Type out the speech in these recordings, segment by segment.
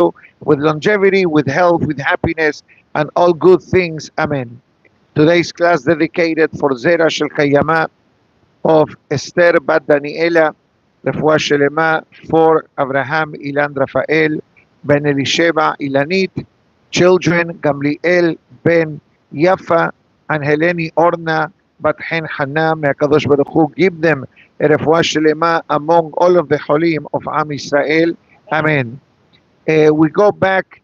you with longevity, with health, with happiness, and all good things. Amen. Today's class dedicated for Zera Shel Kayama of Esther Bat Daniela, Refuah Shelema for Abraham Ilan Rafael, Ben Elisheva Ilanit, children Gamliel Ben Yafa, and Heleni Orna Bat Hen Hana. May HaKadosh Baruch Hu give them a Refuah Shelema among all of the Cholim of Am Israel. Amen. We go back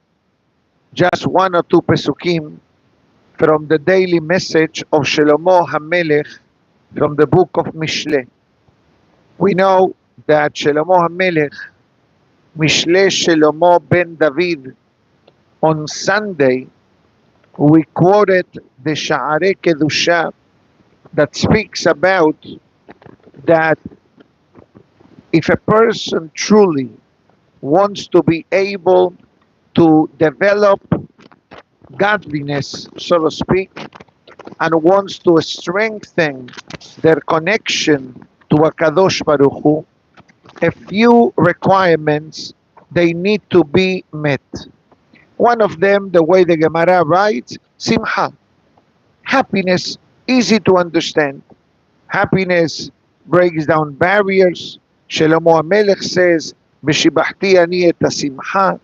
just one or two pesukim from the daily message of Shlomo HaMelech from the book of Mishle. We know that Shlomo HaMelech, Mishle Shlomo ben David, on Sunday, we quoted the Sha'arei Kedusha that speaks about that if a person truly wants to be able to develop godliness, so to speak, and wants to strengthen their connection to HaKadosh Baruch Hu, a few requirements they need to be met. One of them, the way the Gemara writes, simcha, happiness, easy to understand. Happiness breaks down barriers. Shlomo HaMelech says, "B'shibachti ani et hasimcha,"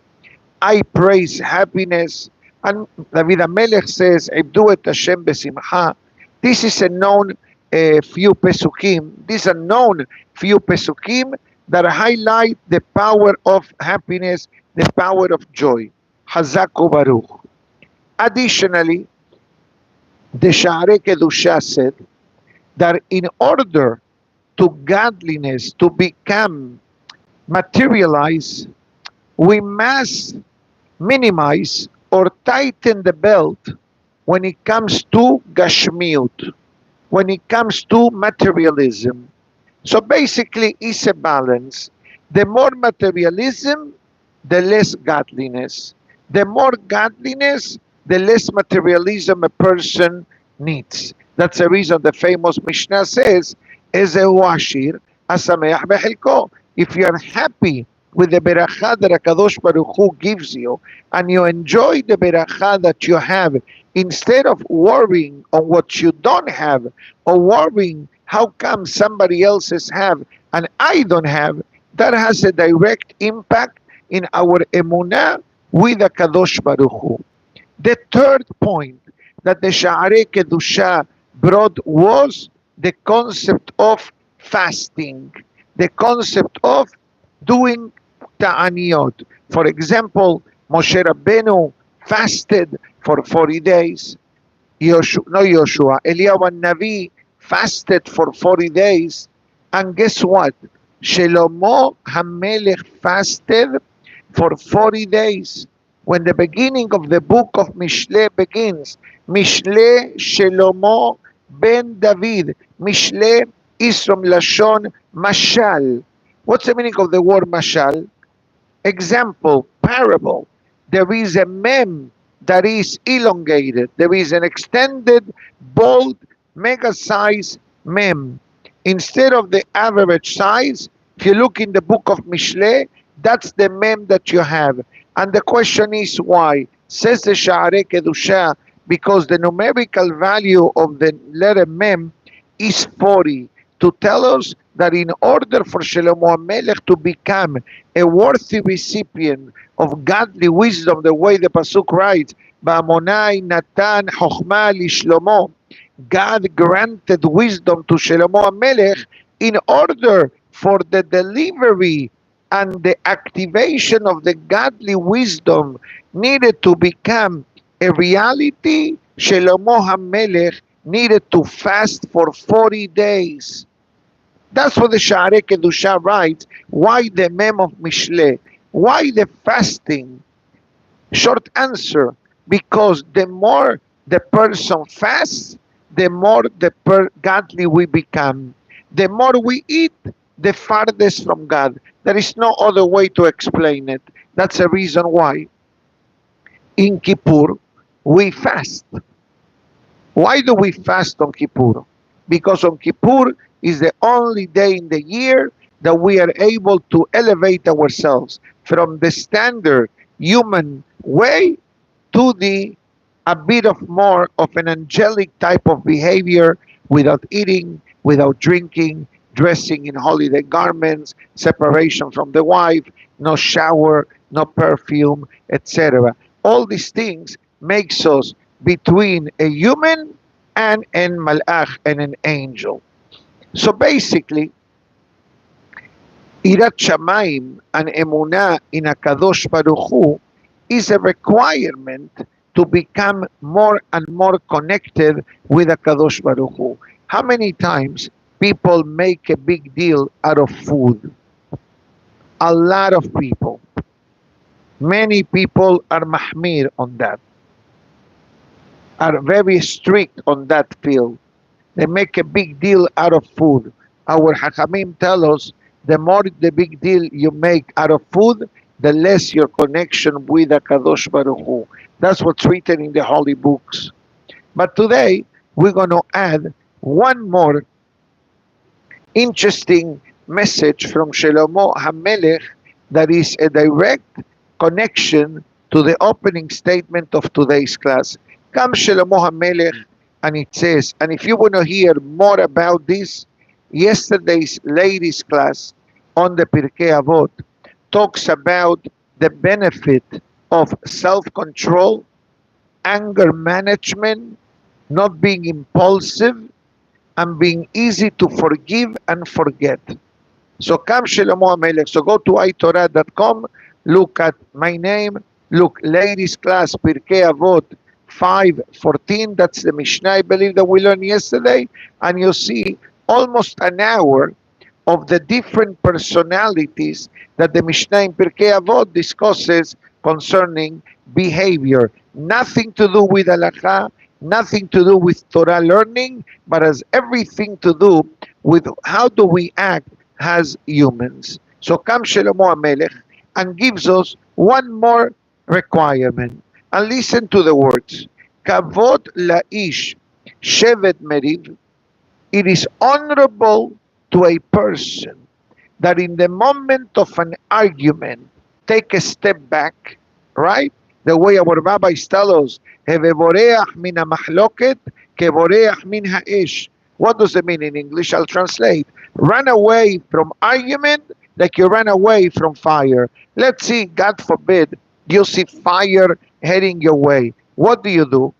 I praise happiness. And David HaMelech says, "Ibdu et Hashem b'simcha." This is a known few pesukim. These are known few pesukim that highlight the power of happiness, the power of joy. Hazak u'baruch. Additionally, the Sha'arei Kedusha said that in order to godliness to become materialized, we must minimize or tighten the belt when it comes to gashmiut, when it comes to materialism. So basically, it's a balance. The more materialism, the less godliness. The more godliness, the less materialism a person needs. That's the reason the famous Mishnah says, "Ezehu ashir asameach bechelko." If you are happy with the beracha that HaKadosh Baruch Hu gives you, and you enjoy the beracha that you have, instead of worrying on what you don't have, or worrying how come somebody else's have and I don't have, that has a direct impact in our emunah with HaKadosh Baruch Hu. The third point that the Sha'arei Kedusha brought was the concept of fasting, the concept of doing ta'aniyot. For example, Moshe Rabbeinu fasted for 40 days. Eliyahu Navi fasted for 40 days. And guess what? Shlomo HaMelech fasted for 40 days. When the beginning of the book of Mishle begins, Mishle Shlomo ben David. Mishle is from Lashon Mashal. What's the meaning of the word mashal? Example, parable. There is a mem that is elongated. There is an extended, bold, mega-size mem. Instead of the average size, if you look in the book of Mishle, that's the mem that you have. And the question is why? Says the Sha'arei Kedusha, because the numerical value of the letter mem is 40, to tell us that in order for Shlomo HaMelech to become a worthy recipient of godly wisdom, the way the Pasuk writes, Ba'amonai Natan Chochma Shlomo, God granted wisdom to Shlomo HaMelech in order for the delivery and the activation of the godly wisdom needed to become a reality. Shlomo HaMelech needed to fast for 40 days. That's what the Sha'arei Kedusha writes. Why the mem of Mishle? Why the fasting? Short answer, because the more the person fasts, the more godly we become. The more we eat, the farthest from God. There is no other way to explain it. That's the reason why in Kippur we fast. Why do we fast on Kippur? Because on Kippur is the only day in the year that we are able to elevate ourselves from the standard human way to the a bit of more of an angelic type of behavior, without eating, without drinking, dressing in holiday garments, separation from the wife, no shower, no perfume, etc. All these things makes us between a human and an malach and an angel. So basically, Irat Shamayim and Emunah in Akadosh Baruch Hu is a requirement to become more and more connected with Akadosh Baruch Hu. How many times people make a big deal out of food? A lot of people. Many people are mahmir on that, are very strict on that field. They make a big deal out of food. Our Hachamim tell us the more the big deal you make out of food, the less your connection with HaKadosh Baruch Hu. That's what's written in the holy books. But today, we're going to add one more interesting message from Shlomo HaMelech that is a direct connection to the opening statement of today's class. Comes Shlomo HaMelech and it says, and if you want to hear more about this, yesterday's ladies class on the Pirkei Avot talks about the benefit of self-control, anger management, not being impulsive, and being easy to forgive and forget. So come Shlomo HaMelech. So go to itorah.com, look at my name, look ladies class Pirkei Avot 5:14. That's the Mishnah I believe that we learned yesterday, and you'll see almost an hour of the different personalities that the Mishnah in Pirkei Avot discusses concerning behavior. Nothing to do with halakha, nothing to do with Torah learning, but has everything to do with how do we act as humans. So comes Shlomo HaMelech and gives us one more requirement. And listen to the words. Kavod la'ish shevet meriv. It is honorable to a person that in the moment of an argument, take a step back, right? The way our rabbis tell us, "Hevevoreach min hamachloket kevoreach min ha'esh." What does it mean in English? I'll translate. Run away from argument like you run away from fire. Let's see, God forbid, you see fire heading your way. What do?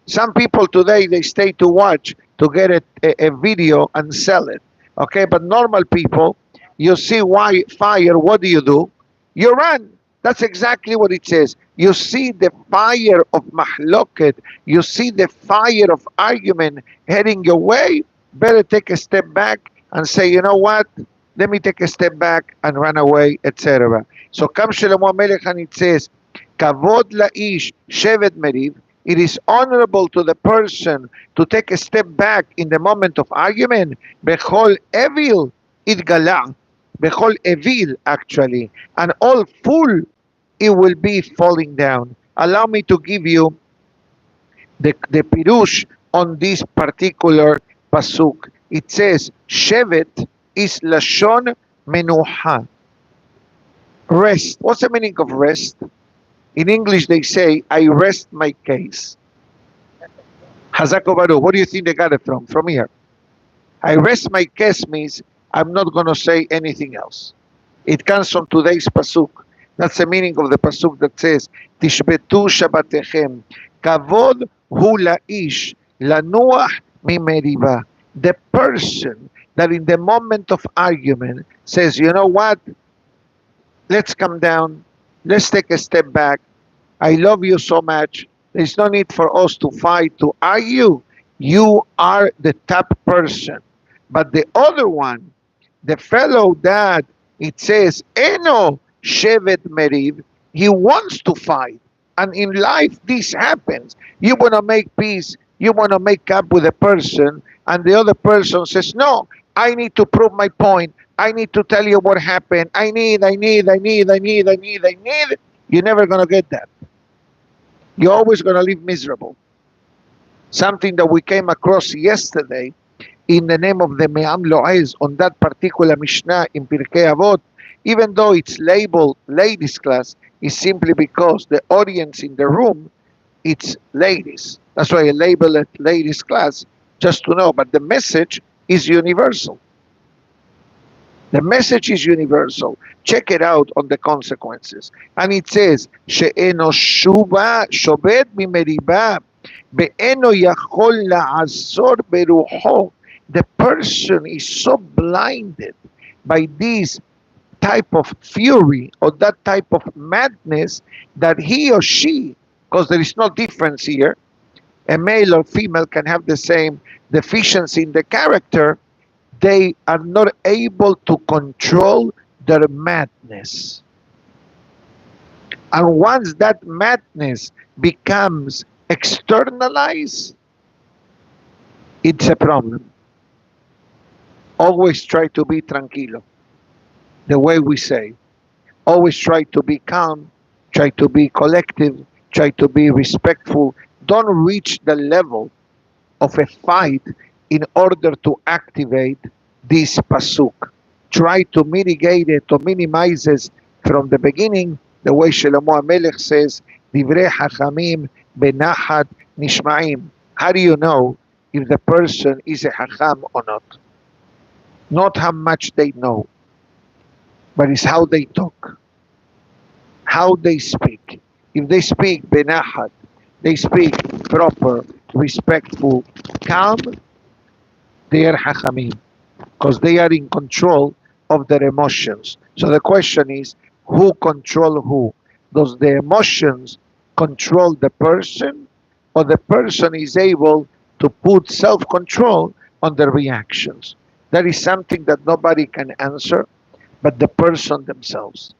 Some people today, they stay to watch to get a video and sell it. Okay, but normal people, you see why fire, what do? You run. That's exactly what it says. You see the fire of mahloket, you see the fire of argument heading your way, better take a step back and say, you know what, let me take a step back and run away, etc. So comes Shlomo HaMelech and it says, Kavod la'ish shevet meriv. It is honorable to the person to take a step back in the moment of argument. Bechol evil itgala. Bechol evil, actually. And all fool, it will be falling down. Allow me to give you the pirush on this particular pasuk. It says, Shevet is lashon menuha. Rest. What's the meaning of rest? In English, they say, I rest my case. Hazako Baruch, what do you think they got it from? From here. I rest my case means I'm not going to say anything else. It comes from today's pasuk. That's the meaning of the pasuk that says, Tishbetu Shabbatechem, Kavod hu la'ish, lanuach mimeriva. The person that in the moment of argument says, you know what, let's come down, let's take a step back. I love you so much. There's no need for us to fight, to argue. You are the top person. But the other one, the fellow that it says, Eno shevet meriv, he wants to fight. And in life, this happens. You want to make peace. You want to make up with a person. And the other person says, no, I need to prove my point. I need to tell you what happened. I need. You're never going to get that. You're always going to live miserable. Something that we came across yesterday in the name of the Me'am Lo'ez on that particular Mishnah in Pirkei Avot, even though it's labeled ladies class, is simply because the audience in the room, it's ladies. That's why I label it ladies class, just to know. But the message is universal. The message is universal. Check it out on the consequences. And it says, she'eno shuba shobed mimeriba be'eno yachol la'azor beruho. The person is so blinded by this type of fury or that type of madness that he or she, because there is no difference here, a male or female can have the same deficiency in the character, they are not able to control their madness. And once that madness becomes externalized, it's a problem. Always try to be tranquilo, the way we say. Always try to be calm, try to be collective, try to be respectful. Don't reach the level of a fight in order to activate this pasuk. Try to mitigate it, to minimize it from the beginning, the way Shlomo HaMelech says, Divrei Hachamim benachat nishma'im. How do you know if the person is a Hacham or not? Not how much they know, but it's how they talk, how they speak. If they speak benachat, they speak proper, respectful, calm, they are Hachamim, because they are in control of their emotions. So the question is, who control who? Does the emotions control the person, or the person is able to put self-control on the reactions? That is something that nobody can answer but the person themselves.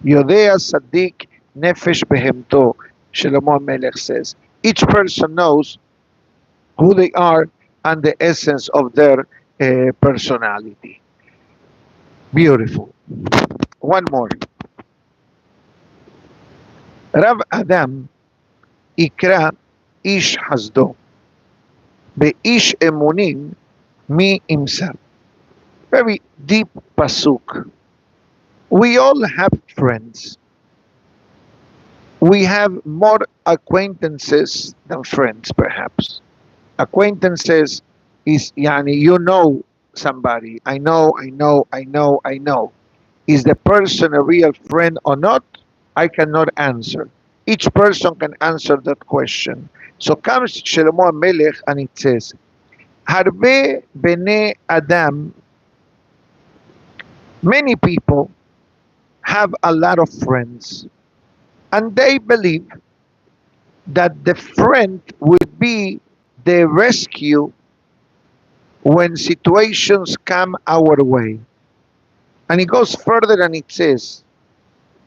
Yodea Sadiq Nefesh Behemto, Shlomo HaMelech says. Each person knows who they are and the essence of their personality. Beautiful. One more. Rav Adam יקרא איש חסדו, באיש אמונים מי ימסר. Very deep pasuk. We all have friends. We have more acquaintances than friends, perhaps. Acquaintances is, yani, you know somebody. I know. Is the person a real friend or not? I cannot answer. Each person can answer that question. So comes Shlomo HaMelech and it says, Harbe bene Adam, many people have a lot of friends, and they believe that the friend would be the rescue when situations come our way. And it goes further and it says,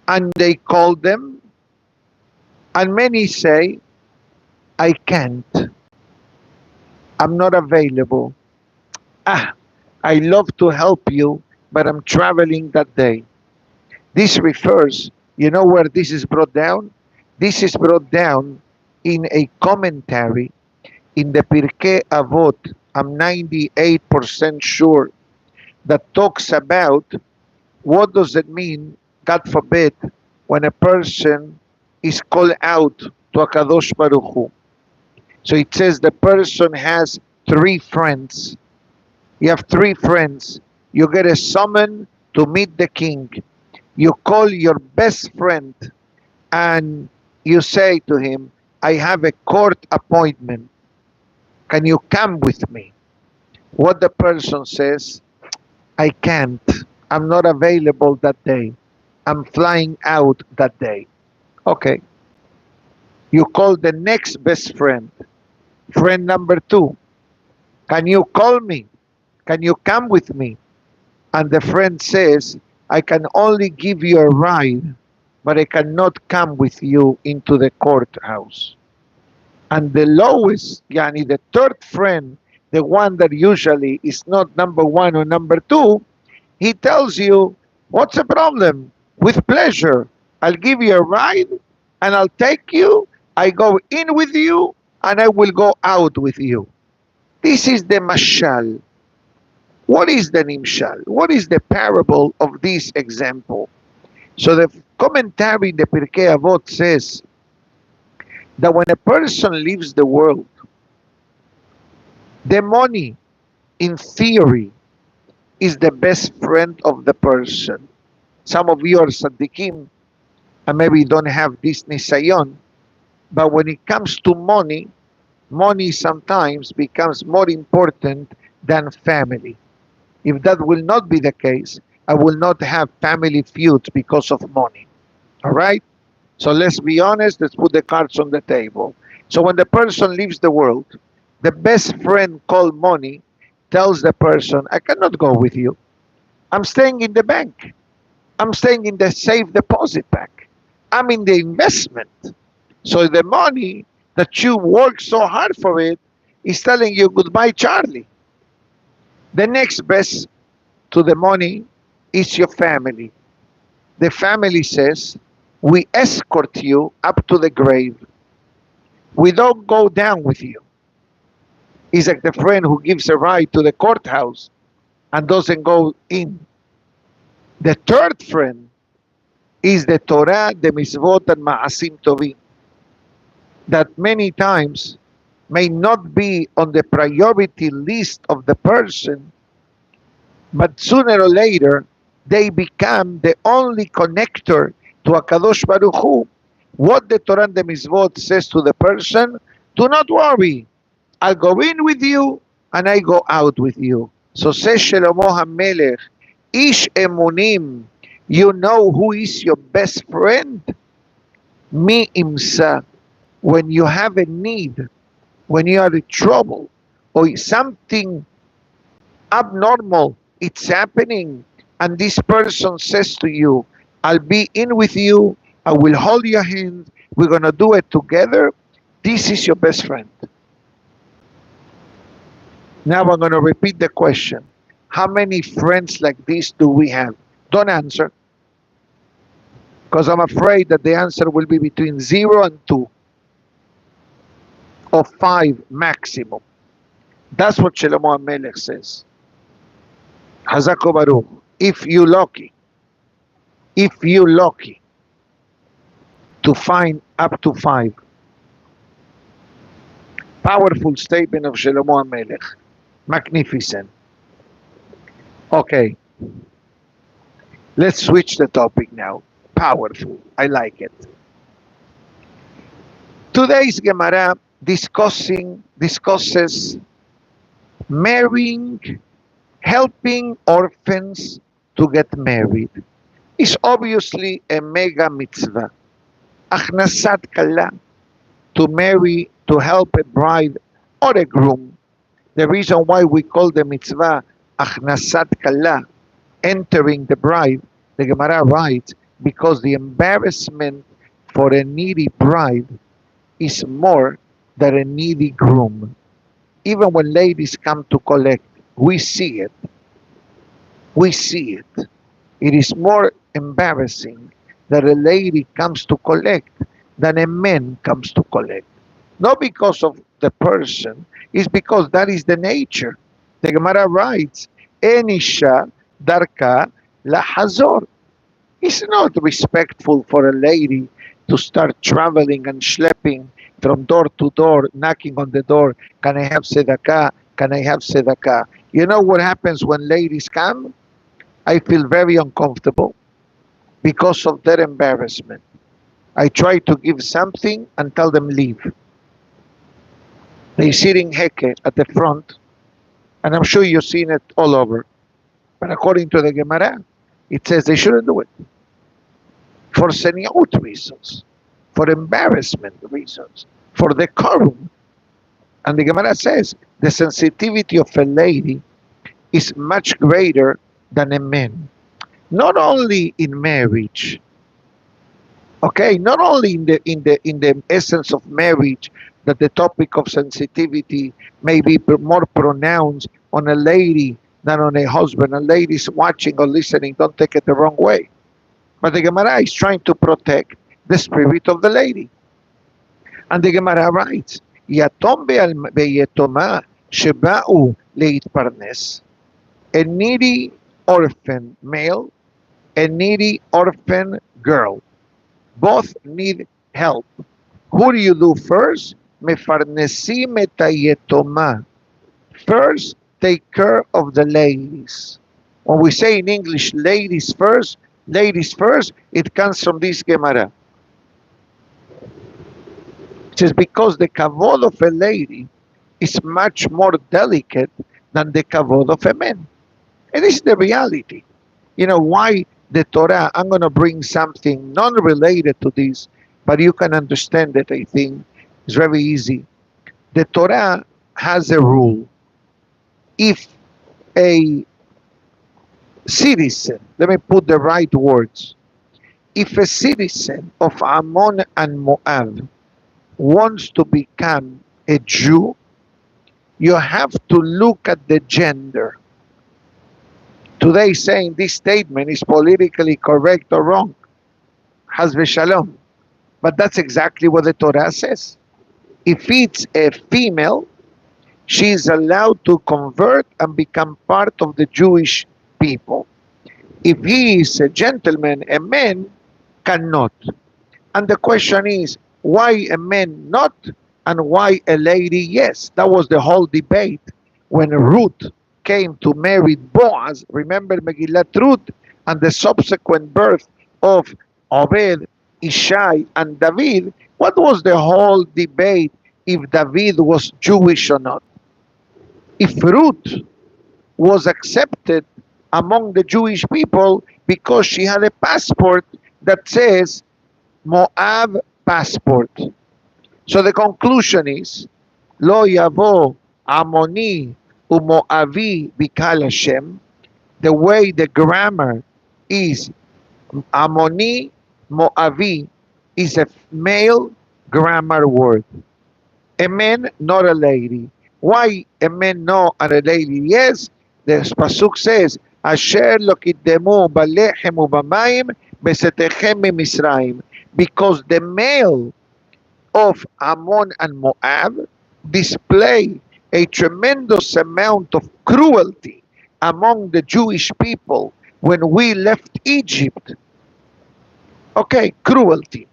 and they call them, and many say, I can't. I'm not available. I love to help you, but I'm traveling that day. This refers, you know where this is brought down? This is brought down in a commentary in the Pirkei Avot. I'm 98% sure that talks about what does it mean, God forbid, when a person is called out to HaKadosh Baruch Hu. So it says the person has 3 friends. You have 3 friends. You get a summon to meet the king. You call your best friend and you say to him, I have a court appointment. Can you come with me? What the person says, I can't. I'm not available that day. I'm flying out that day. Okay. You call the next best friend. Friend number 2. Can you call me? Can you come with me? And the friend says, I can only give you a ride, but I cannot come with you into the courthouse. And the lowest, yani the 3rd friend, the one that usually is not number 1 or number 2, he tells you, what's the problem? With pleasure. I'll give you a ride and I'll take you. I go in with you and I will go out with you. This is the mashal. What is the nimshal? What is the parable of this example? So the commentary in the Pirkei Avot says that when a person leaves the world, the money, in theory, is the best friend of the person. Some of you are tzaddikim and maybe don't have this nisayon, but when it comes to money, money sometimes becomes more important than family. If that will not be the case, I will not have family feuds because of money. All right? So let's be honest, let's put the cards on the table. So when the person leaves the world, the best friend called money tells the person, I cannot go with you. I'm staying in the bank. I'm staying in the safe deposit bank. I'm in the investment. So the money that you work so hard for it is telling you goodbye, Charlie. The next best to the money is your family. The family says, we escort you up to the grave. We don't go down with you. It's like the friend who gives a ride to the courthouse and doesn't go in. The third friend is the Torah, the mitzvot, and ma'asim tovim, that many times may not be on the priority list of the person, but sooner or later they become the only connector to HaKadosh Baruch Hu. What the Torah and the mitzvot says to the person, do not worry, I go in with you and I go out with you. So says Shlomo HaMelech, Ish emunim, you know who is your best friend? Mi imsa. When you have a need, when you are in trouble, or something abnormal, it's happening, and this person says to you, I'll be in with you, I will hold your hand, we're going to do it together. This is your best friend. Now I'm going to repeat the question. How many friends like this do we have? Don't answer, because I'm afraid that the answer will be between 0 and 2, or 5 maximum. That's what Shlomo HaMelech says. Hazako Baruch. If you lucky to find up to 5. Powerful statement of Shlomo HaMelech. Magnificent. Okay. Let's switch the topic now. Powerful. I like it. Today's Gemara discusses marrying, helping orphans to get married. It's obviously a mega mitzvah. Achnasat kala, to marry, to help a bride or a groom. The reason why we call the mitzvah Achnasat kala, entering the bride, the Gemara writes, because the embarrassment for a needy bride is more than a needy groom. Even when ladies come to collect, we see it. We see it. It is more embarrassing that a lady comes to collect than a man comes to collect. Not because of the person, it's because that is the nature. The Gemara writes, Enisha darka lahazor. It's not respectful for a lady to start traveling and schlepping from door to door, knocking on the door. Can I have tzedakah? Can I have tzedakah? You know what happens when ladies come? I feel very uncomfortable because of their embarrassment. I try to give something and tell them leave. They're sitting heke at the front, and I'm sure you've seen it all over. But according to the Gemara, it says they shouldn't do it. For seniot reasons, for embarrassment reasons, for decorum. And the Gemara says the sensitivity of a lady is much greater than a man. Not only in marriage, okay, not only in the essence of marriage that the topic of sensitivity may be more pronounced on a lady than on a husband. A lady is watching or listening, don't take it the wrong way. But the Gemara is trying to protect the spirit of the lady. And the Gemara writes, Yatom be'yetoma sheba'u leitparnes. A needy orphan male a needy orphan girl. Both need help. Who do you do first? Mefarnesim et hayetoma. First, take care of the ladies. When we say in English, ladies first, it comes from this Gemara. It says because the kavod of a lady is much more delicate than the kavod of a man. And this is the reality. You know why the Torah, I'm going to bring something non-related to this, but you can understand it, I think. It's very easy. The Torah has a rule. If a citizen, let me put the right words, if a citizen of Ammon and Moab wants to become a Jew, you have to look at the gender. Today saying this statement is politically correct or wrong. Haz v'shalom. But that's exactly what the Torah says. If it's a female, she is allowed to convert and become part of the Jewish people. If he is a gentleman, a man cannot. And the question is, why a man not and why a lady yes? That was the whole debate when Ruth came to marry Boaz. Remember Megillat Ruth and the subsequent birth of Obed, Ishai, and David. What was the whole debate if David was Jewish or not? If Ruth was accepted among the Jewish people because she had a passport that says Moab passport. So the conclusion is, Lo yavo Ammoni uMoavi bikal Hashem. The way the grammar is Ammoni, Moavi is a male grammar word. A man, not a lady. Why a man no and a lady yes? The pasuk says, Asher lo kiddemu balechem ubamayim besetechem mimisraim. Because the male of Ammon and Moab display a tremendous amount of cruelty among the Jewish people when we left Egypt. Okay, cruelty.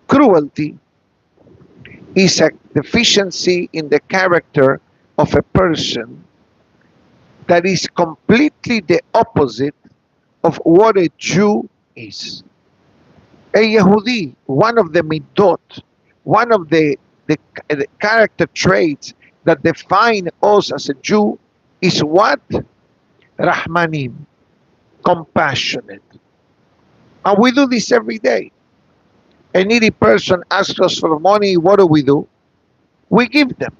Cruelty is a deficiency in the character of a person that is completely the opposite of what a Jew is. A Yehudi, one of the midot, one of the character traits that define us as a Jew is what? Rahmanim, compassionate. And we do this every day. A needy person asks us for money, what do? We give them.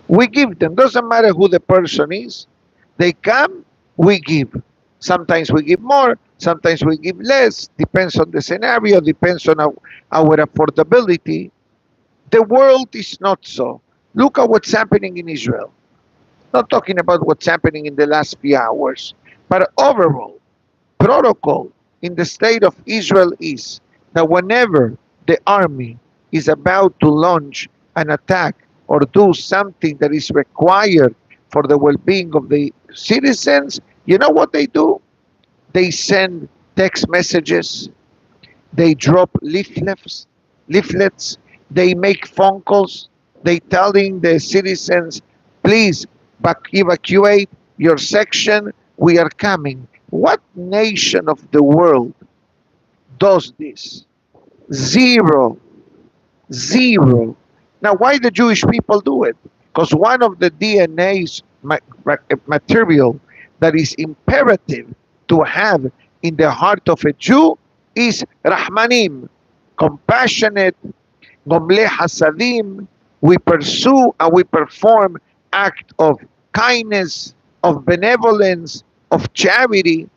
We give them. Doesn't matter who the person is. They come, we give. Sometimes we give more, sometimes we give less. Depends on the scenario, depends on our affordability. The world is not so. Look at what's happening in Israel. Not talking about what's happening in the last few hours, but overall, protocol in the state of Israel is that whenever the army is about to launch an attack or do something that is required for the well-being of the citizens, you know what they do? They send text messages, they drop leaflets, they make phone calls, they telling the citizens, please evacuate your section, we are coming. What nation of the world does this? Zero. Zero. Now, why the Jewish people do it? Because one of the DNA's material that is imperative to have in the heart of a Jew is Rahmanim, compassionate, Gomle Hasadim. We pursue and we perform act of kindness, of benevolence, of charity.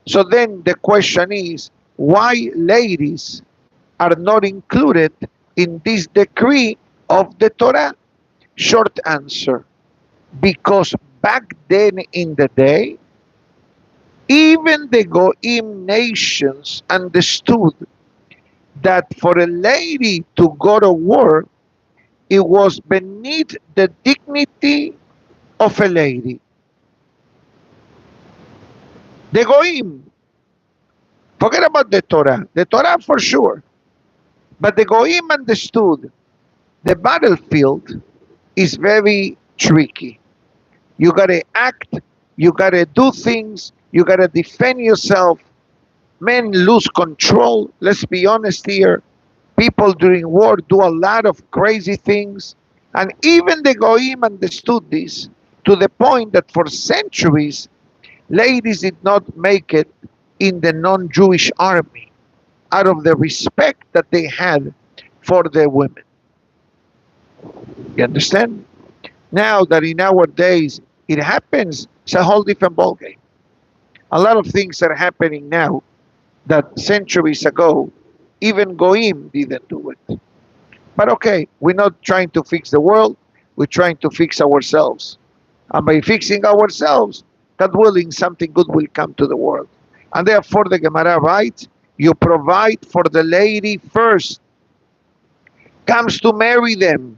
So then the question is, why ladies are not included in this decree of the Torah? Short answer, because back then in the day, even the Goim nations understood that for a lady to go to war, it was beneath the dignity of a lady. The Goim, Forget about the Torah. The Torah for sure. But the Goyim understood the battlefield is very tricky. You gotta act, you gotta do things, you gotta defend yourself. Men lose control. Let's be honest here. People during war do a lot of crazy things. And even the Goyim understood this to the point that for centuries, ladies did not make it in the non-Jewish army out of the respect that they had for the women. You understand? Now that in our days it happens, it's a whole different ballgame. A lot of things are happening now that centuries ago, even Goim didn't do it. But okay, we're not trying to fix the world, we're trying to fix ourselves. And by fixing ourselves, God willing, something good will come to the world. And therefore the Gemara writes, you provide for the lady first, comes to marry them.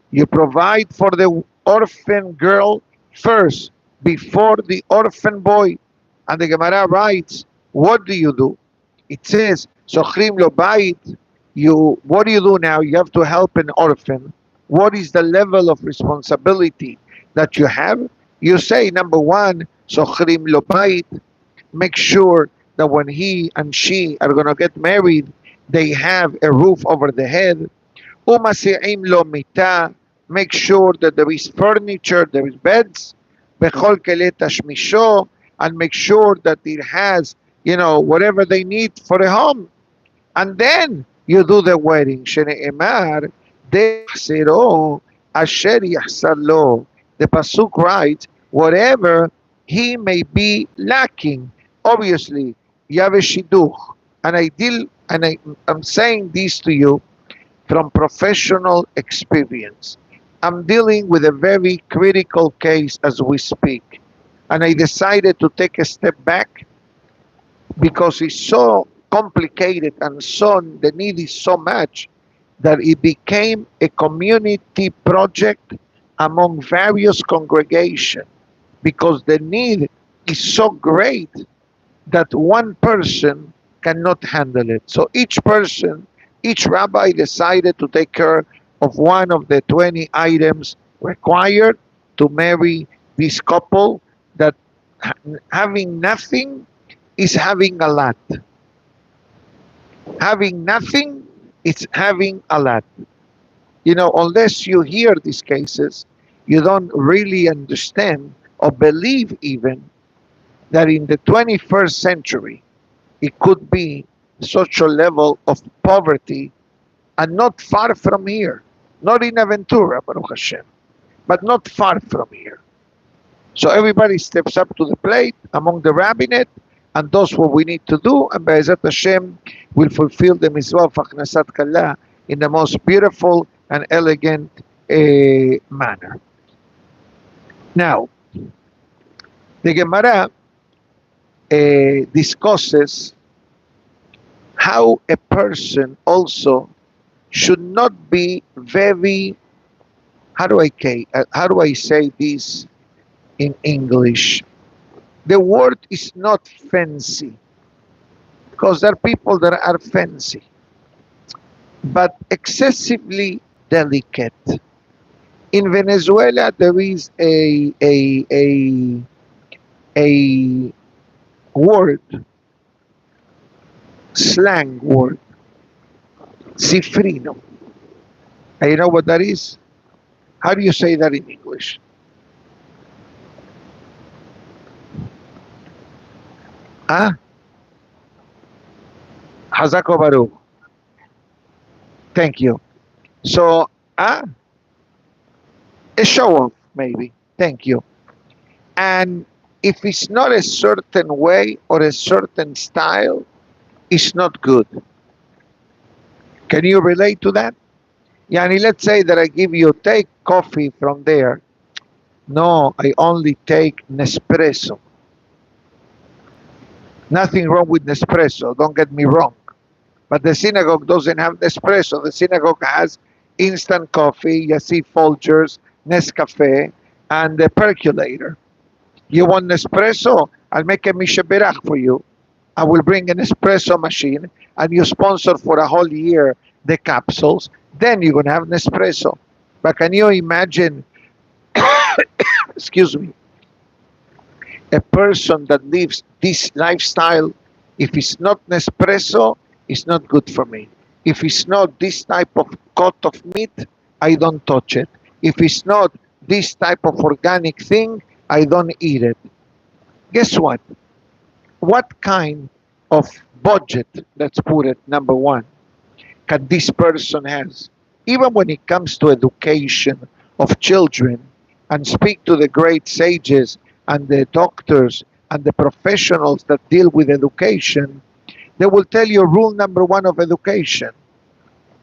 You provide for the orphan girl first, before the orphan boy. And the Gemara writes, what do? It says, Sochrim lo bait. What do you do now? You have to help an orphan. What is the level of responsibility that you have? You say, number one, Sochrim lo bait. Make sure that when he and she are going to get married, they have a roof over the head. Umasi'im lo mita. Make sure that there is furniture, there is beds. Bechol kele tashmisho. And make sure that it has, whatever they need for a home. And then you do the wedding. Shene'emar de'achsero asher yachsar lo. The pasuk writes, whatever he may be lacking. Obviously, you have a shidduch. And I'm saying this to you from professional experience. I'm dealing with a very critical case as we speak. And I decided to take a step back because it's so complicated and the need is so much that it became a community project among various congregations because the need is so great that one person cannot handle it. So each rabbi decided to take care of one of the 20 items required to marry this couple that having nothing is having a lot. Having nothing is having a lot. Unless you hear these cases, you don't really understand or believe even that in the 21st century, it could be such a level of poverty and not far from here. Not in Aventura, Baruch Hashem, but not far from here. So everybody steps up to the plate among the rabbinate and does what we need to do, and Be'ezat Hashem will fulfill the mitzvah of Achnasat Kala in the most beautiful and elegant manner. Now, the Gemara discusses how a person also should not be very, how do I say this in English? The word is not fancy, because there are people that are fancy, but excessively delicate. In Venezuela, there is a word, slang word, cifrino. And you know what that is? How do you say that in English? Hazako Baruch. Thank you. So, a show off, maybe. Thank you. And if it's not a certain way or a certain style, it's not good. Can you relate to that? Yani, let's say that I give you, take coffee from there. No, I only take Nespresso. Nothing wrong with Nespresso, don't get me wrong. But the synagogue doesn't have Nespresso. The synagogue has instant coffee, you see Folgers, Nescafe, and the percolator. You want Nespresso? I'll make a mishaberach for you. I will bring an espresso machine, and you sponsor for a whole year the capsules, then you're going to have an espresso. But can you imagine, excuse me, a person that lives this lifestyle? If it's not Nespresso, it's not good for me. If it's not this type of cut of meat, I don't touch it. If it's not this type of organic thing, I don't eat it. Guess what? What kind of budget, let's put it, number one, can this person has? Even when it comes to education of children, and speak to the great sages and the doctors and the professionals that deal with education, they will tell you rule number one of education.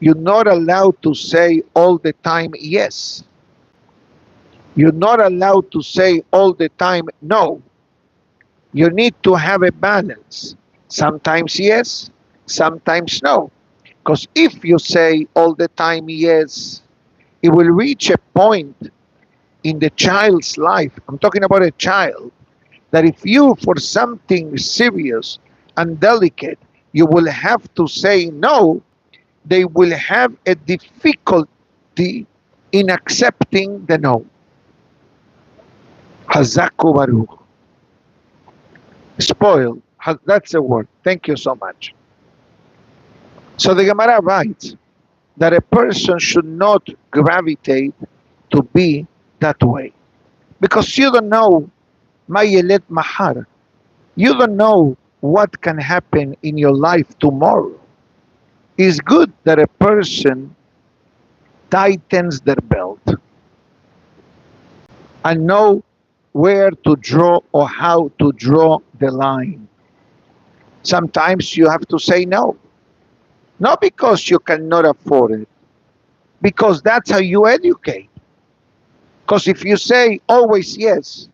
You're not allowed to say all the time yes. You're not allowed to say all the time no. You need to have a balance. Sometimes yes, sometimes no. Because if you say all the time yes, it will reach a point in the child's life. I'm talking about a child, that if you, for something serious and delicate, you will have to say no, they will have a difficulty in accepting the no. Hazaku Baruch. Spoiled. That's the word. Thank you so much. So the Gemara writes that a person should not gravitate to be that way. Because you don't know Mayelet Mahar. You don't know what can happen in your life tomorrow. It's good that a person tightens their belt and know where to draw or how to draw the line. Sometimes you have to say no. Not because you cannot afford it, because that's how you educate. Because if you say always yes,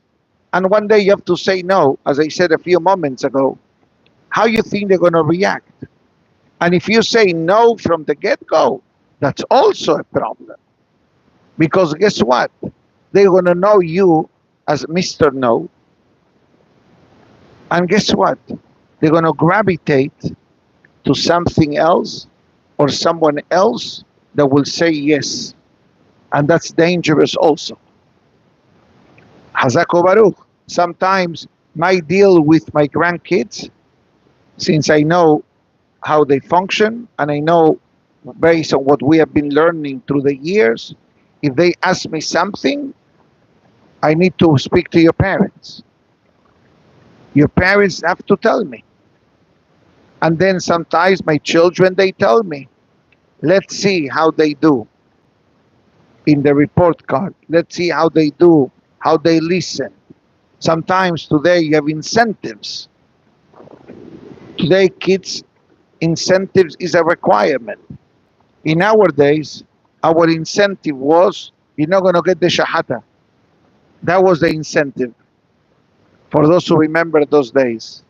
and one day you have to say no, as I said a few moments ago, how you think they're going to react? And if you say no from the get-go, that's also a problem. Because guess what? They're going to know you as Mr. No. And guess what? They're going to gravitate to something else or someone else that will say yes. And that's dangerous also. Hazako Baruch. Sometimes my deal with my grandkids, since I know how they function and I know based on what we have been learning through the years, if they ask me something, I need to speak to your parents. Your parents have to tell me. And then sometimes my children, they tell me, let's see how they do in the report card. Let's see how they do, how they listen. Sometimes today you have incentives. Today kids, incentives is a requirement. In our days, our incentive was, you're not going to get the shahada. That was the incentive for those who remember those days.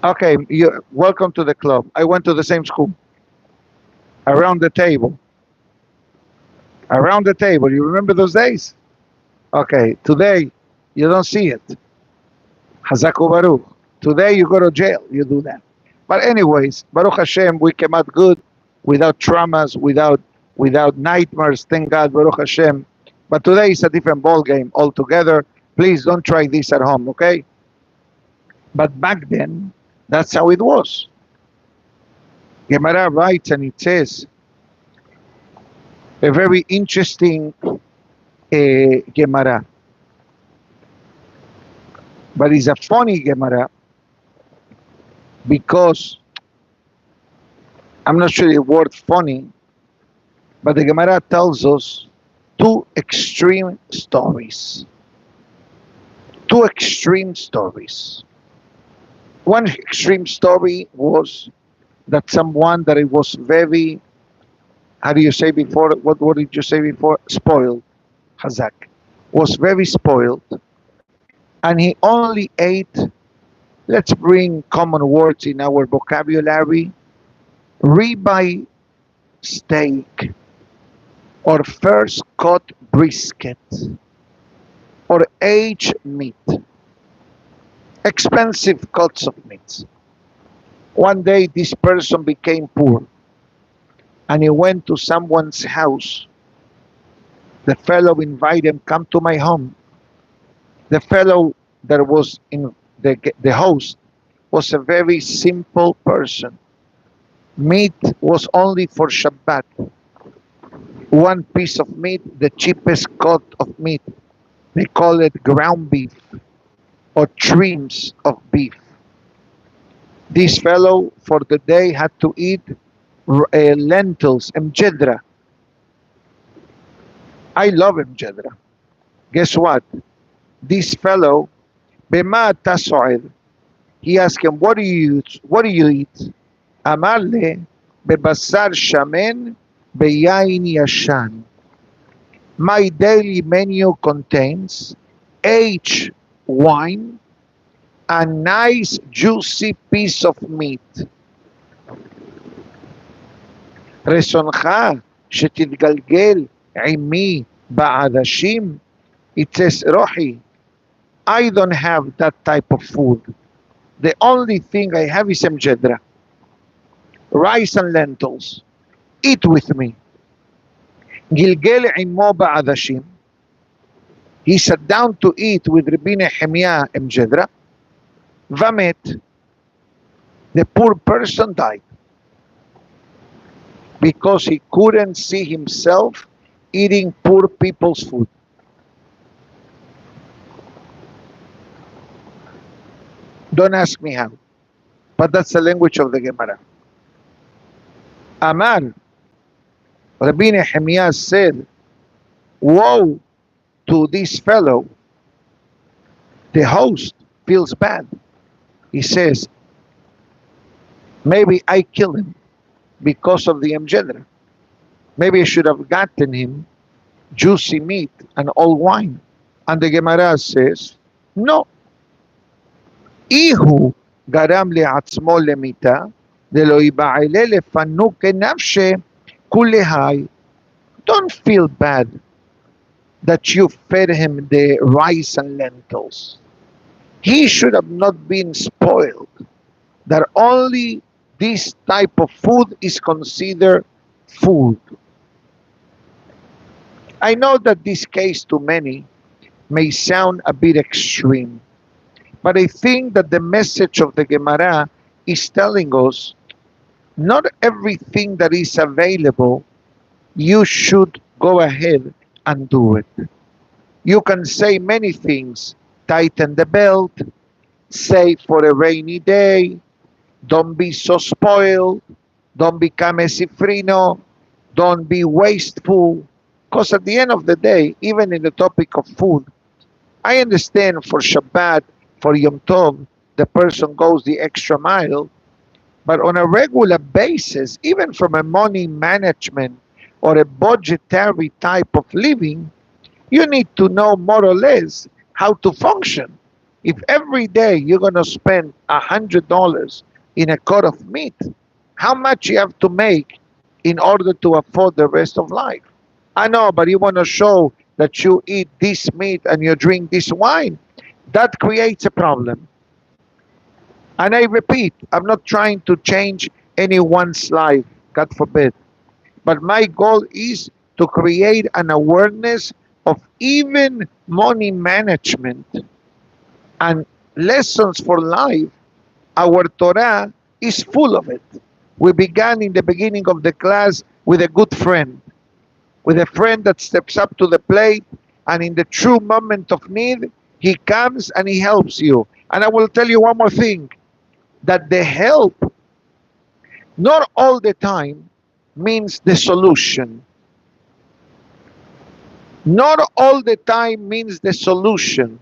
Okay, welcome to the club. I went to the same school. Around the table. Around the table. You remember those days? Okay, today you don't see it. Hazaku Baruch. Today you go to jail. You do that. But anyways, Baruch Hashem, we came out good, without traumas, without nightmares. Thank God, Baruch Hashem. But today is a different ball game altogether. Please don't try this at home, okay? But back then, that's how it was. Gemara writes and it says, a very interesting Gemara. But it's a funny Gemara because I'm not sure the word funny, but the Gemara tells us two extreme stories. Two extreme stories. One extreme story was that someone that it was very, how do you say before, what did you say before? Spoiled, Hazak, was very spoiled. And he only ate, let's bring common words in our vocabulary, ribeye steak, or first cut brisket, or aged meat. expensive cuts of meat. One day this person became poor and he went to someone's house. The fellow invited him, come to my home. The fellow that was in the host was a very simple person. Meat was only for Shabbat. One piece of meat, the cheapest cut of meat. They call it ground beef or trims of beef. This fellow for the day had to eat lentils, mjedra. I love mjedra. Guess what? This fellow, bema tasoid, he asked him, what do you eat? What do you eat? Amar le, bebasar shamen, beyain yashan. My daily menu contains aged wine, a nice juicy piece of meat. רצונך שתתגלגל עמי בעדשים? It says, Rohi, I don't have that type of food. The only thing I have is mjedra, rice and lentils. Eat with me. גלגל עמו בעדשים. He sat down to eat with Rabbi Nehemiah mjedra. Vamet. The poor person died because he couldn't see himself eating poor people's food. Don't ask me how, but that's the language of the Gemara. Amar, Rabbi Nehemiah said, woe to this fellow. The host feels bad. He says, maybe I kill him because of the mjedra. Maybe I should have gotten him juicy meat and old wine. And the Gemara says, no. Ihu garam le'atzmo lemita delo iba'ile lefanu kenafshe kulehai. Don't feel bad that you fed him the rice and lentils. He should have not been spoiled. That only this type of food is considered food. I know that this case to many may sound a bit extreme, but I think that the message of the Gemara is telling us not everything that is available, you should go ahead and do it. You can say many things. Tighten the belt, save for a rainy day, don't be so spoiled, don't become a cifrino, don't be wasteful. Because at the end of the day, even in the topic of food, I understand for Shabbat, for Yom Tov, the person goes the extra mile, but on a regular basis, even from a money management or a budgetary type of living, you need to know more or less how to function. If every day you're going to spend $100 in a cut of meat, how much you have to make in order to afford the rest of life? I know, but you want to show that you eat this meat and you drink this wine. That creates a problem. And I repeat, I'm not trying to change anyone's life, God forbid. But my goal is to create an awareness of even money management and lessons for life. Our Torah is full of it. We began in the beginning of the class with a good friend, with a friend that steps up to the plate, and in the true moment of need, he comes and he helps you. And I will tell you one more thing, that the help, not all the time, means the solution. Not all the time means the solution.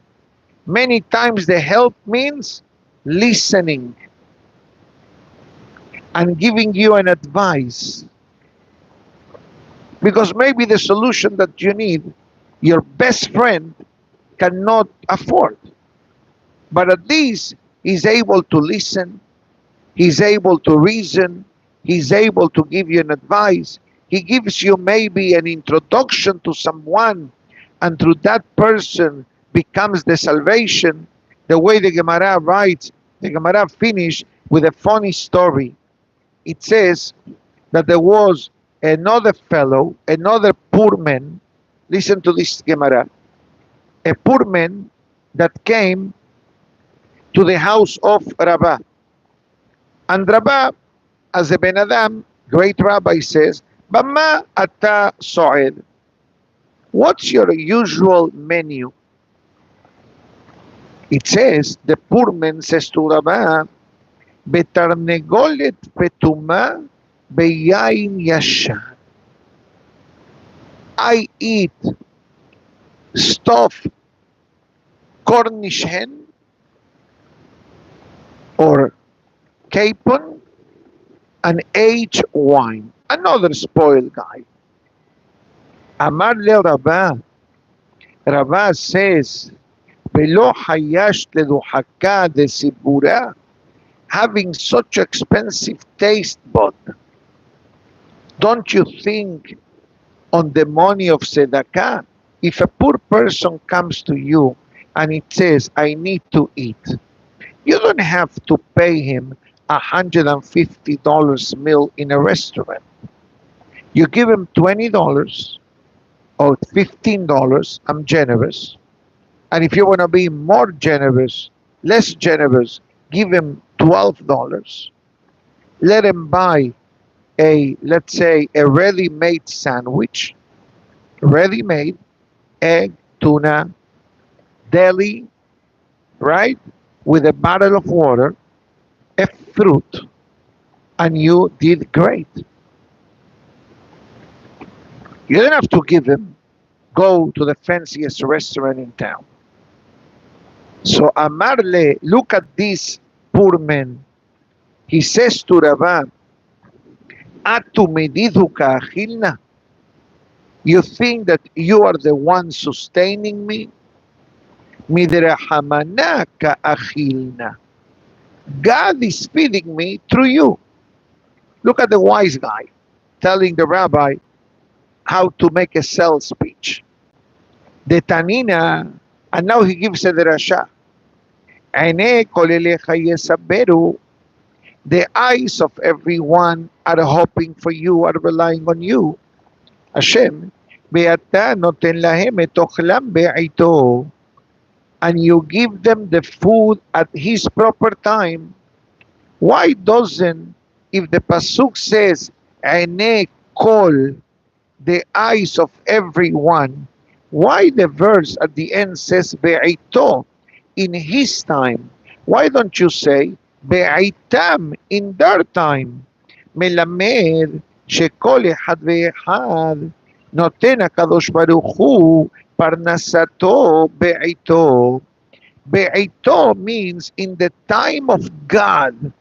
Many times the help means listening and giving you an advice. Because maybe the solution that you need, your best friend cannot afford. But at least he's able to listen, he's able to reason, he's able to give you an advice. He gives you maybe an introduction to someone, and through that person becomes the salvation. The way the Gemara writes, the Gemara finished with a funny story. It says that there was another fellow, another poor man. Listen to this Gemara. A poor man that came to the house of Rabbah. And Rabbah, as a Ben Adam, great rabbi, says, Bama ata so'ed. What's your usual menu? It says, the poor man says to Rabbah, Betarnegolet petuma beyain yashan. I eat stuffed Cornish hen or capon and aged wine. Another spoiled guy. Amar le Rabbah. Rabbah says, Velo hayash leduhaka de sibura. Having such expensive taste bud, don't you think on the money of tzedakah? If a poor person comes to you and it says, I need to eat, you don't have to pay him $150 meal in a restaurant. You give him $20 or $15, I'm generous. And if you want to be more generous, less generous, give him $12. Let him buy let's say, a ready-made sandwich, ready-made, egg, tuna, deli, right? With a bottle of water, a fruit, and you did great. You don't have to give him, go to the fanciest restaurant in town. So Amarle, look at this poor man. He says to Rabbah, Atu mediduka achilna. You think that you are the one sustaining me? Midrahamana ka achilna. God is feeding me through you. Look at the wise guy telling the rabbi how to make a sales speech. The Tanina, and now he gives a drasha. Ene kolelecha yesaberu. The eyes of everyone are hoping for you, are relying on you. Hashem, be'ata noten lahem et ochlam be'ito. And you give them the food at his proper time. Why doesn't, if the pasuk says, Ene kol, the eyes of everyone, why the verse at the end says be'ito, in his time? Why don't you say be'aitam, in their time? Melamed shekol echad ve'echad noten HaKadosh Baruch Hu parnasato be'ito. Be'ito means in the time of God.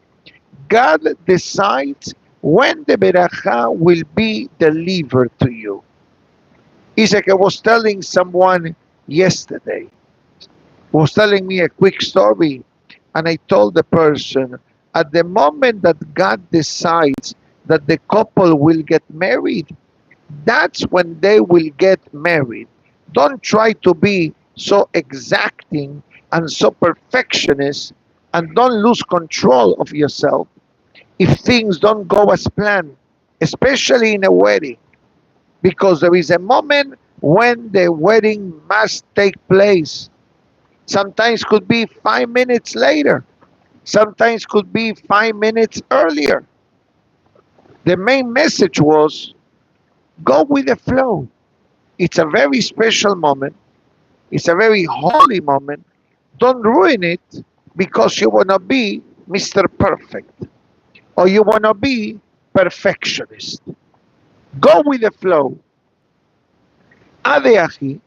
God decides when the beracha will be delivered to you. It's like I was telling someone yesterday, was telling me a quick story, and I told the person, at the moment that God decides that the couple will get married, that's when they will get married. Don't try to be so exacting and so perfectionist, and don't lose control of yourself if things don't go as planned, especially in a wedding, because there is a moment when the wedding must take place. Sometimes could be 5 minutes later. Sometimes could be 5 minutes earlier. The main message was, go with the flow. It's a very special moment. It's a very holy moment. Don't ruin it because you want to be Mr. Perfect or you want to be perfectionist. Go with the flow. Adeachi,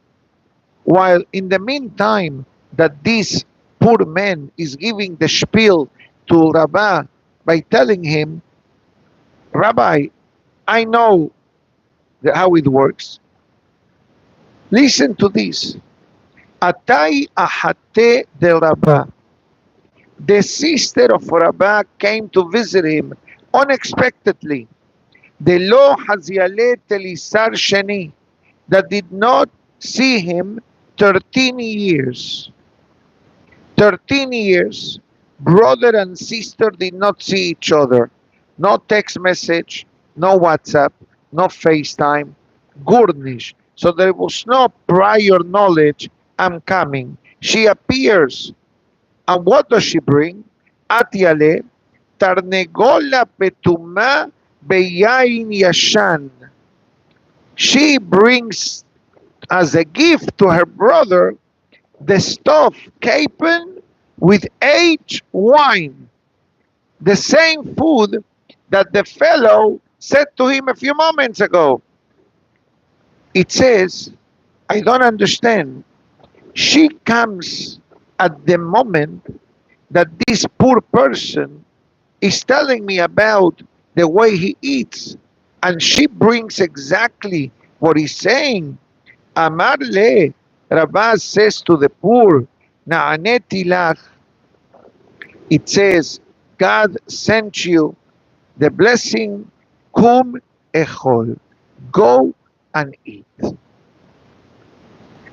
while in the meantime that this poor man is giving the spiel to Rabbah by telling him, Rabbi, I know how it works. Listen to this. Atai ahate de Rabbah. The sister of Rabbah came to visit him unexpectedly. The lo hazialet elisar sheni, that did not see him 13 years. 13 years, brother and sister did not see each other. No text message, no WhatsApp, no FaceTime, Gurnish. So there was no prior knowledge, I'm coming. She appears. And what does she bring? Atiale, Tarnegola Petuma Beyain Yashan. She brings as a gift to her brother the stuff capon with aged wine, the same food that the fellow said to him a few moments ago. It says, I don't understand. She comes at the moment that this poor person is telling me about the way he eats, and she brings exactly what he's saying. Amar le, Rabaz says to the poor, Na'aneti lach. It says, God sent you the blessing, kum echol. Go and eat.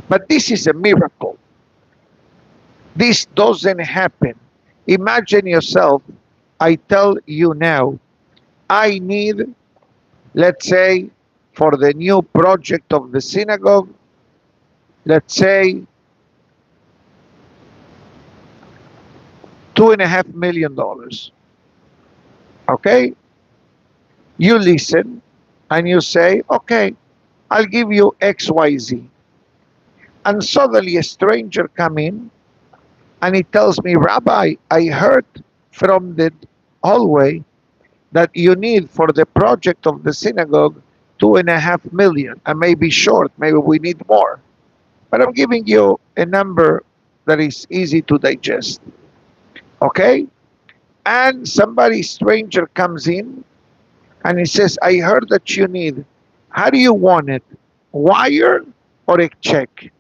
But this is a miracle. This doesn't happen. Imagine yourself, I tell you now, I need, let's say, for the new project of the synagogue, let's say, $2.5 million. Okay? You listen and you say, okay, I'll give you XYZ. And suddenly a stranger come in and he tells me, Rabbi, I heard from the hallway that you need for the project of the synagogue $2.5 million. I may be short, maybe we need more. But I'm giving you a number that is easy to digest. Okay? And somebody stranger comes in and he says, I heard that you need, how do you want it? Wire or a check?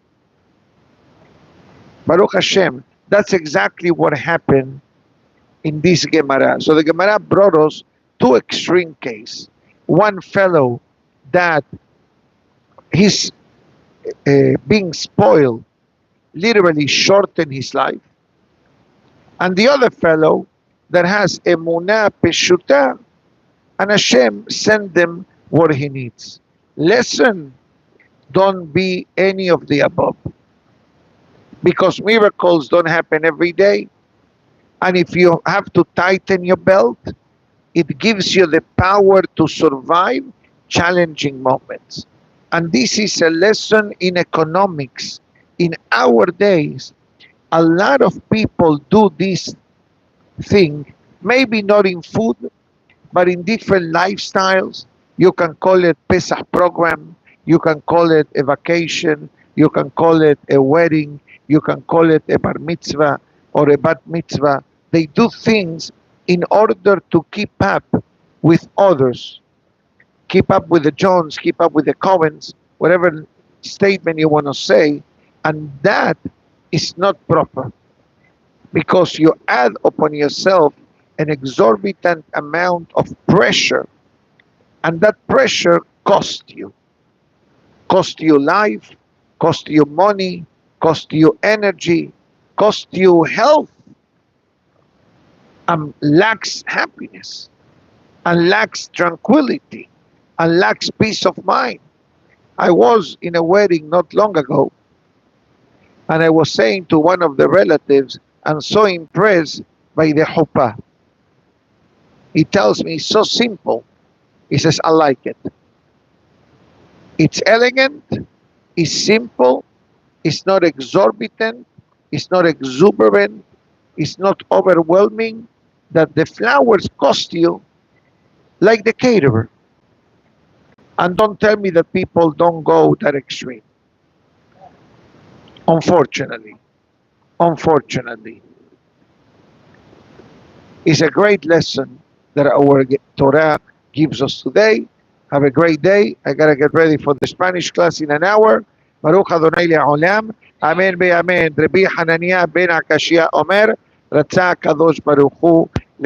Baruch Hashem, that's exactly what happened in this Gemara. So the Gemara brought us two extreme cases. One fellow that he's being spoiled, literally shortened his life. And the other fellow that has emunah peshuta, and Hashem send them what he needs. Lesson, don't be any of the above. Because miracles don't happen every day. And if you have to tighten your belt, it gives you the power to survive challenging moments. And this is a lesson in economics. In our days, a lot of people do this thing, maybe not in food, but in different lifestyles. You can call it Pesach program, you can call it a vacation, you can call it a wedding, you can call it a bar mitzvah or a bat mitzvah. They do things in order to keep up with others, keep up with the Jones, keep up with the Cohens, whatever statement you want to say, and that is not proper because you add upon yourself an exorbitant amount of pressure, and that pressure costs you life, cost you money, cost you energy, cost you health, and lacks happiness, and lacks tranquility, and lacks peace of mind. I was in a wedding not long ago, and I was saying to one of the relatives, I'm so impressed by the chuppah. He tells me, it's so simple. He says, I like it. It's elegant, it's simple, it's not exorbitant, it's not exuberant, it's not overwhelming, that the flowers cost you like the caterer. And don't tell me that people don't go that extreme. Unfortunately. It's a great lesson that our Torah gives us today. Have a great day. I gotta get ready for the Spanish class in an hour. Baruch Adonai le'olam. Amen ve'amen. Rabbi Hananiah ben Akashia Omer. רצה הקדוש ברוך הוא